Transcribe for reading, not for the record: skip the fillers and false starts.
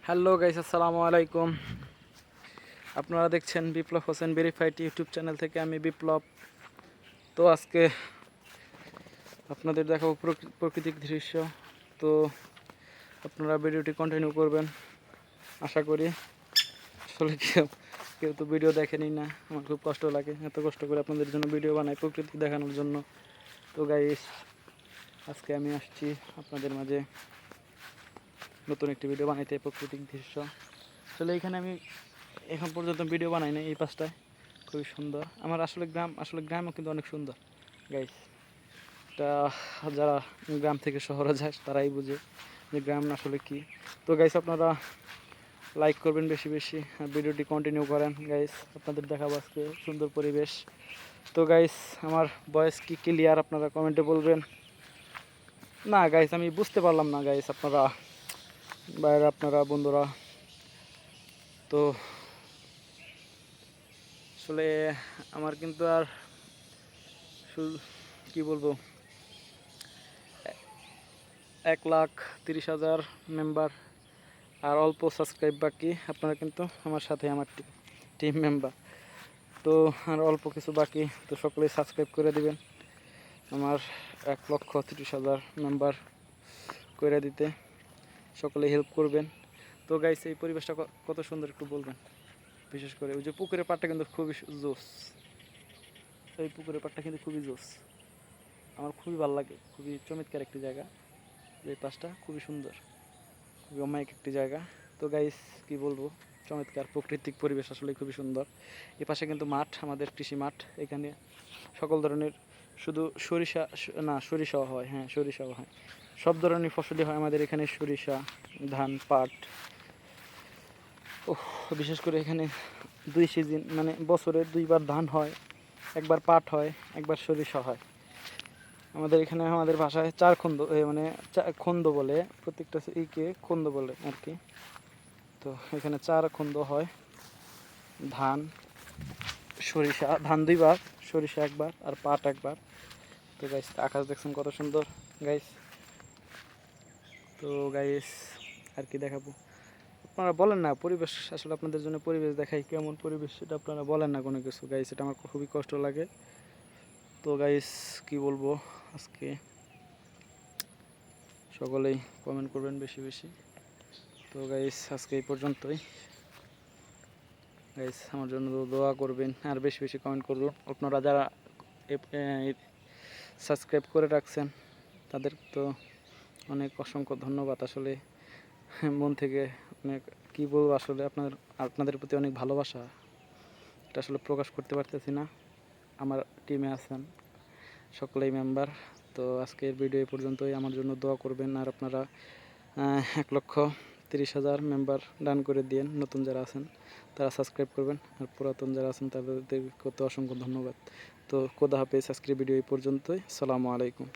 Hello guys, আসসালামু আলাইকুম। আপনারা দেখছেন বিপ্লব হোসেন ভেরিফাইড ইউটিউব চ্যানেল থেকে আমি বিপ্লব। তো আজকে আপনাদের দেখাবো প্রাকৃতিক দৃশ্য। তো আপনারা ভিডিওটি কন্টিনিউ করবেন আশা করি। আসলে কেউ কেউ তো ভিডিও দেখেনি না, আমার খুব কষ্ট লাগে, এত কষ্ট করে আপনাদের জন্য ভিডিও বানাই প্রকৃতি দেখানোর জন্য। তো গাইস, আজকে আমি আসছি আপনাদের মাঝে নতুন একটি ভিডিও বানাইতে, প্রাকৃতিক দৃশ্য। আসলে এখানে আমি এখন পর্যন্ত ভিডিও বানাই না, এই পাশটায় খুবই সুন্দর। আমার আসলে গ্রামও কিন্তু অনেক সুন্দর গাইস। এটা যারা গ্রাম থেকে শহরে যায় তারাই বুঝে যে গ্রাম আসলে কি। তো গাইস, আপনারা লাইক করবেন বেশি বেশি আর ভিডিওটি কন্টিনিউ করেন গাইস। আপনাদের দেখাবো আজকে সুন্দর পরিবেশ। তো গাইস, আমার ভয়েস কি ক্লিয়ার আপনারা কমেন্টে বলবেন। না গাইস, আমি বুঝতে পারলাম না গাইস, আপনারা বাইরে আপনারা বন্ধুরা। তো আসলে আমার কিন্তু আর কি বলবো, 1,30,000 মেম্বার আর অল্প সাবস্ক্রাইব বাকি। আপনারা কিন্তু আমার সাথে আমার টিম মেম্বার, তো আর অল্প কিছু বাকি। তো সকলেই সাবস্ক্রাইব করে দিবেন আমার 1,30,000 মেম্বার করে দিতে, সকলে হেল্প করবেন। তো গাইস, এই পরিবেশটা কত সুন্দর একটু বলবেন। বিশেষ করে ওই যে পুকুরের পাড়টা কিন্তু খুবই জোস, এই পুকুরের পাড়টা কিন্তু খুবই জোস, আমার খুবই ভালো লাগে, খুবই চমৎকার একটি জায়গা। এই পাশটা খুবই সুন্দর, খুবই অমায়িক একটি জায়গা। তো গাইস, কি বলবো, চমৎকার প্রাকৃতিক পরিবেশ, আসলে খুবই সুন্দর। এ পাশে কিন্তু মাঠ, আমাদের কৃষি মাঠ। এখানে সকল ধরনের, শুধু সরিষাও হয়, হ্যাঁ সরিষাও হয়, সব ধরনের ফসলই হয় আমাদের এখানে। সরিষা, ধান, পাট। ও, বিশেষ করে এখানে দুই সিজন, মানে বছরে দুইবার ধান হয়, একবার পাট হয়, একবার সরিষা হয়। আমাদের এখানে আমাদের ভাষায় চার খন্দ, মানে খন্দ বলে, প্রত্যেকটা ইকে খন্দ বলে আর কি। তো এখানে চার খন্দ হয়, ধান, সরিষা, ধান দুইবার, সরিষা একবার, আর পাট একবার। তো গাইস, আকাশ দেখছেন কত সুন্দর গাইস। তো গাইস, আর কি দেখাবো, আপনারা বলেন না পরিবেশ, আসলে আপনাদের জন্য পরিবেশ দেখাই, কেমন পরিবেশ সেটা আপনারা বলেন না কোনো কিছু গাইস, এটা আমার খুবই কষ্ট লাগে। তো গাইস, কি বলবো, আজকে সকলেই কমেন্ট করবেন বেশি বেশি। তো গাইস, আজকে এই পর্যন্তই গাইস, আমার জন্য দোয়া করবেন আর বেশি বেশি কমেন্ট করবেন। আপনারা যারা সাবস্ক্রাইব করে রাখছেন তাদের তো অনেক অসংখ্য ধন্যবাদ। আসলে মন থেকে অনেক, কি বলবো, আসলে আপনাদের প্রতি অনেক ভালোবাসা, এটা আসলে প্রকাশ করতে পারতেছি না। আমার টিমে আছেন সকলেই মেম্বার। তো আজকের ভিডিও এই পর্যন্তই, আমার জন্য দোয়া করবেন। আর আপনারা 1,30,000 মেম্বার ডান করে দিন। নতুন যারা আছেন তারা সাবস্ক্রাইব করবেন, আর পুরাতন যারা আছেন তাদের করতে অসংখ্য ধন্যবাদ। তো খোদা হাফেজ, আজকের ভিডিও এই পর্যন্তই। আসসালামু আলাইকুম।